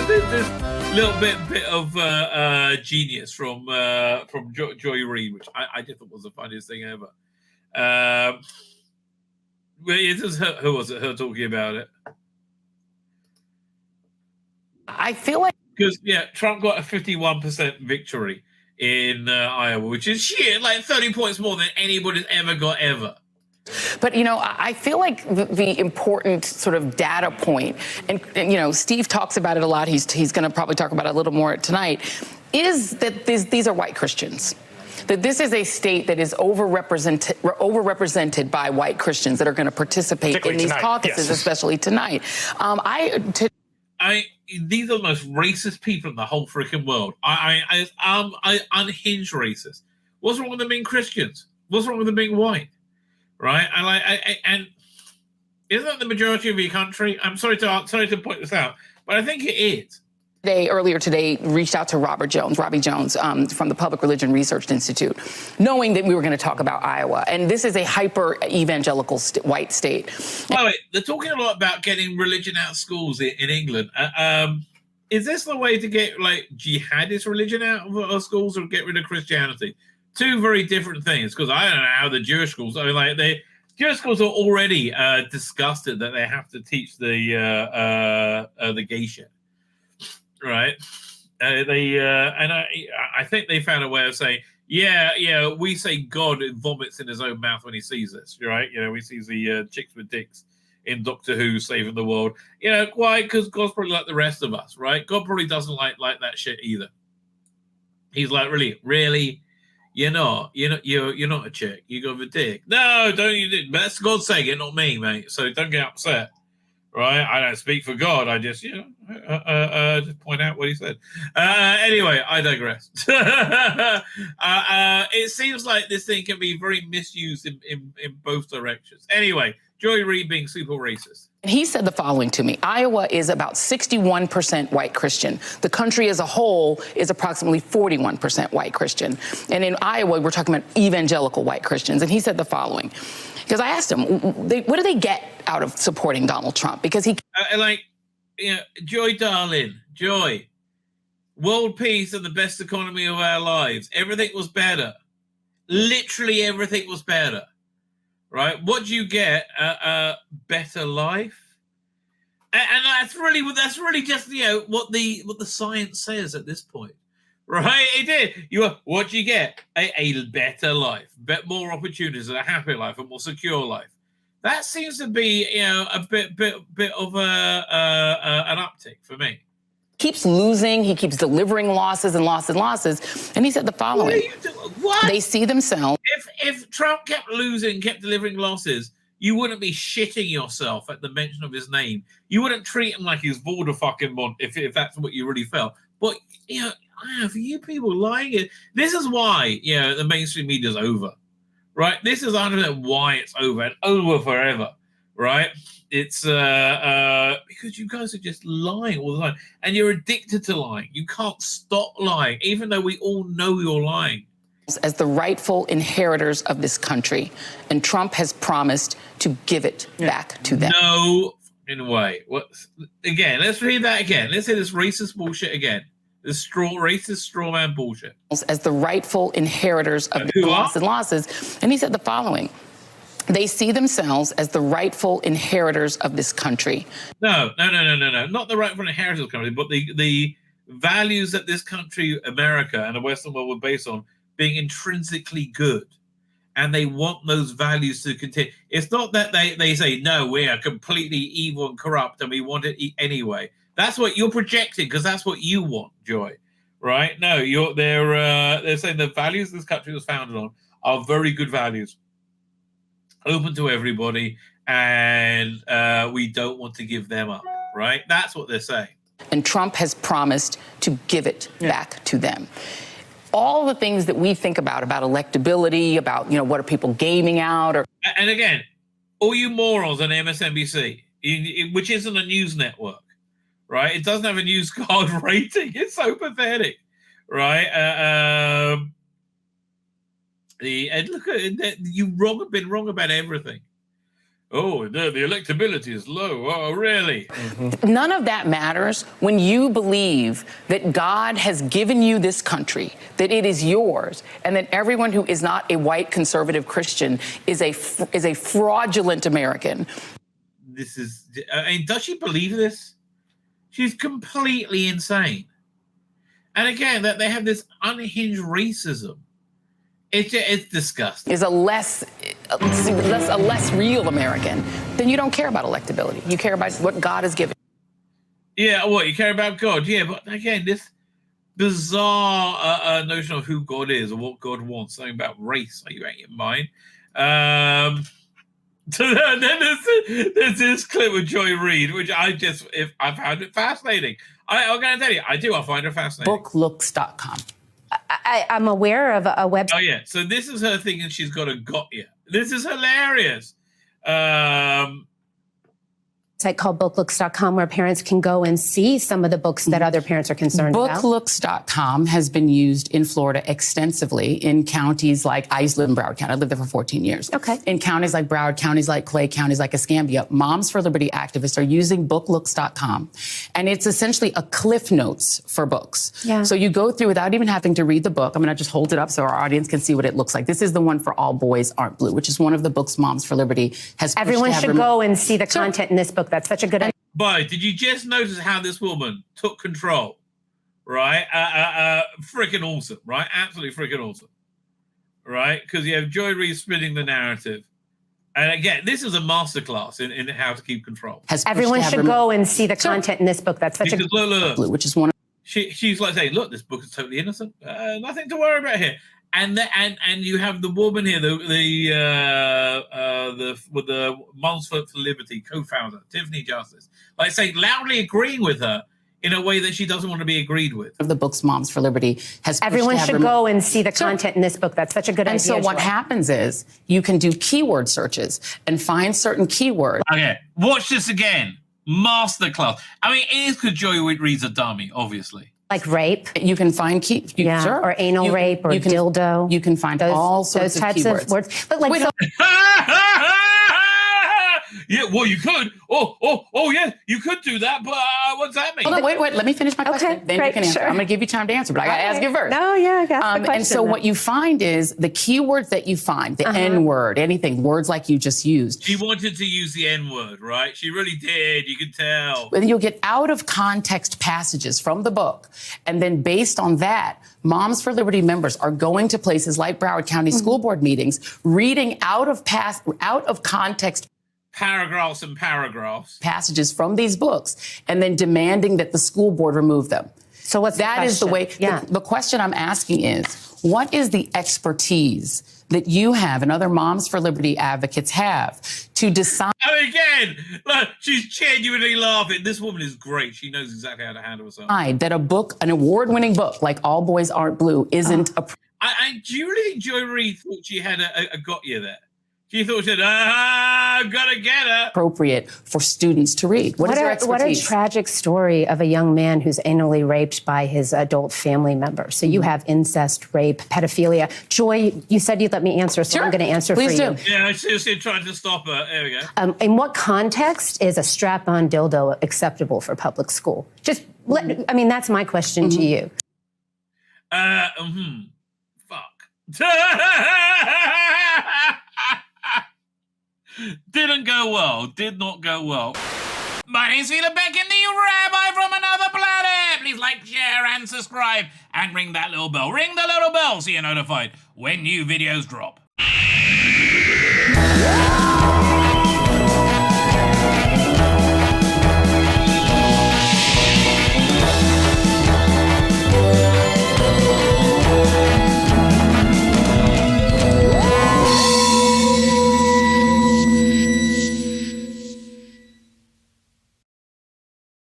this little bit of genius from Joy Reid, which I just thought was the funniest thing ever. It was her, who was it? Her talking about it. I feel like because Trump got a 51% victory in Iowa, which is shit, like 30 points more than anybody's ever got ever. But, I feel like the important sort of data point, and Steve talks about it a lot, he's going to probably talk about it a little more tonight, is that these are white Christians. That this is a state that is overrepresented by white Christians that are going to participate in these caucuses, especially tonight. These are the most racist people in the whole freaking world. I unhinged racist. What's wrong with them being Christians? What's wrong with them being white? Right? And isn't that the majority of your country? I'm sorry to point this out, but I think it is. Earlier today, reached out to Robbie Jones, from the Public Religion Research Institute, knowing that we were going to talk about Iowa. And this is a hyper-evangelical white state. By the way, they're talking a lot about getting religion out of schools in England. Is this the way to get, jihadist religion out of schools or get rid of Christianity? Two very different things, because I don't know how the Jewish schools, Jewish schools are already disgusted that they have to teach the gay shit. Right, I think they found a way of saying, we say God vomits in his own mouth when he sees this, right? We see the chicks with dicks in Doctor Who saving the world. Why? Because God's probably like the rest of us, right? God probably doesn't like that shit either. He's like, really, you're not a chick. You got a dick. No, don't you? That's God saying it, not me, mate. So don't get upset. Right, I don't speak for God. I just, just point out what he said. Anyway, I digress. It seems like this thing can be very misused in both directions. Anyway, Joy Reid being super racist. He said the following to me: Iowa is about 61% white Christian. The country as a whole is approximately 41% white Christian. And in Iowa, we're talking about evangelical white Christians. And he said the following. Because I asked him, what do they get out of supporting Donald Trump? Because he... Joy, darling, Joy, world peace and the best economy of our lives. Everything was better. Literally everything was better. Right? What do you get? A better life? And that's really just, what the science says at this point. Right, it did. What do you get? A better life, more opportunities, a happy life, a more secure life. That seems to be, a bit of an uptick for me. Keeps losing. He keeps delivering losses and losses. And he said the following: What? They see themselves. If Trump kept losing, kept delivering losses, you wouldn't be shitting yourself at the mention of his name. You wouldn't treat him like he's Vorderfucking if that's what you really felt. But for you people lying it, this is why the mainstream media is over, right? This is 100% why it's over and over forever, right? It's because you guys are just lying all the time, and you're addicted to lying. You can't stop lying, even though we all know you're lying. As the rightful inheritors of this country, and Trump has promised to give it back to them. No, in a way. What? Again, let's read that again. Let's say this racist bullshit again. This racist straw man bullshit. As the rightful inheritors of the losses. And he said the following: they see themselves as the rightful inheritors of this country. No. Not the rightful inheritors of the country, but the values that this country, America, and the Western world were based on being intrinsically good. And they want those values to continue. It's not that they say, no, we are completely evil and corrupt and we want it anyway. That's what you're projecting, because that's what you want, Joy, right? No, they're saying the values this country was founded on are very good values, open to everybody, and we don't want to give them up, right? That's what they're saying. And Trump has promised to give it back to them. All the things that we think about electability, about, what are people gaming out? And again, all you morons on MSNBC, which isn't a news network, right? It doesn't have a news card rating. It's so pathetic, right? And look at it, you've been wrong about everything, Oh, the electability is low. Oh, really? None of that matters when you believe that God has given you this country, that it is yours, and that everyone who is not a white conservative Christian is a fraudulent American. This is, I mean, does she believe this? She's completely insane. And again, that they have this unhinged racism. It's disgusting. Is a less real American, then you don't care about electability. You care about what God has given. Yeah, what, you care about God? Yeah, but again, this bizarre notion of who God is or what God wants, something about race, are you out of your mind? So then there's this clip with Joy Reid, which I found it fascinating. I'm going to tell you, I find her fascinating. Booklooks.com. I'm aware of a website. Oh, yeah. So this is her thinking she's got a got you. This is hilarious. Site called booklooks.com where parents can go and see some of the books that other parents are concerned about. Booklooks.com has been used in Florida extensively in counties like, I used to live in Broward County. I lived there for 14 years. Okay. In counties like Broward, counties like Clay, counties like Escambia, Moms for Liberty activists are using booklooks.com. And it's essentially a cliff notes for books. Yeah. So you go through without even having to read the book. I'm going to just hold it up so our audience can see what it looks like. This is the one for All Boys Aren't Blue, which is one of the books Moms for Liberty has. Everyone should go and see the content in this book. That's such a good idea. But did you just notice how this woman took control? Right? Freaking awesome, right? Absolutely freaking awesome. Right? Because you have Joy Reid spinning the narrative. And again, this is a masterclass in how to keep control. Everyone should go and see the content in this book. That's such a good look. Which is one of she's like saying, look, this book is totally innocent. Nothing to worry about here. And you have the woman here, with the Moms for Liberty co-founder, Tiffany Justice, like saying, loudly agreeing with her in a way that she doesn't want to be agreed with. the books Moms for Liberty has. Everyone should go and see the content in this book. That's such a good idea. And so what happens is you can do keyword searches and find certain keywords. Okay, watch this again. Masterclass. I mean, it is because Joy Reid's a dummy, obviously. Like rape. You can find sure. Or anal rape or dildo. You can find all sorts of types keywords. of words. But like, yeah, well, you could. Oh, yeah, you could do that. But what's that mean? Hold on, wait. Let me finish my question. Okay, Then great, you can answer. sure. I'm going to give you time to answer, but I got to ask you first. No, yeah, I got the question. And so what you find is the keywords that you find, the N word, anything, words like you just used. She wanted to use the N word, right? She really did. You can tell. And you'll get out of context passages from the book. And then based on that, Moms for Liberty members are going to places like Broward County school board meetings, reading out of context Paragraphs and paragraphs. passages from these books and then demanding that the school board remove them. So what's that is the way. Yeah. The question I'm asking is, what is the expertise that you have and other Moms for Liberty advocates have to decide? And again, look, she's genuinely laughing. This woman is great. She knows exactly how to handle herself. That a book, an award-winning book like All Boys Aren't Blue, isn't do you really think Joy Reid thought she had a got you there? She thought she said, gotta get her. appropriate for students to read. What is your expertise? What a tragic story of a young man who's anally raped by his adult family member. So you have incest, rape, pedophilia. Joy, you said you'd let me answer, so Sure. I'm going to answer Please for do. you. Yeah, I seriously tried to stop her. There we go. In what context is a strap-on dildo acceptable for public school? I mean, that's my question to you. Fuck. Didn't go well. Did not go well. My name's Tzvi Lebetkin, the rabbi from another planet. Please like, share, and subscribe. And ring that little bell. Ring the little bell so you're notified when new videos drop.